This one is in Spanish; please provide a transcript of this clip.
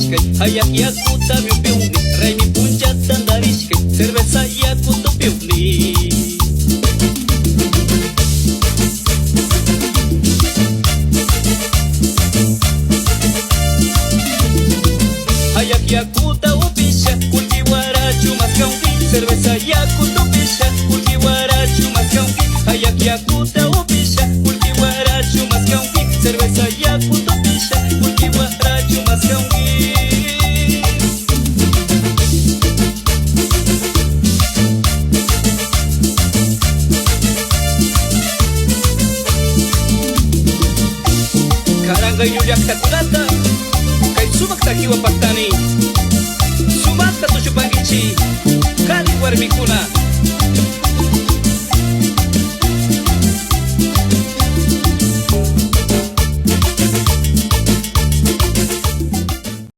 tandarishkay hayak yakuta miupiuni raymi puncha tandarishkay cerveza yakuta piuni hayak yakuta upisha kulkiwarachu maskanki cerveza yakuta upisha kulkiwarachu maskanki hayak yakuta upisha kulkiwarachu maskanki cerveza yakuta upisha kulkiwarachu maskanki karanga yuyakta kunata kay sumakta kiwapaktani sumakta tushupankichi kari warmikuna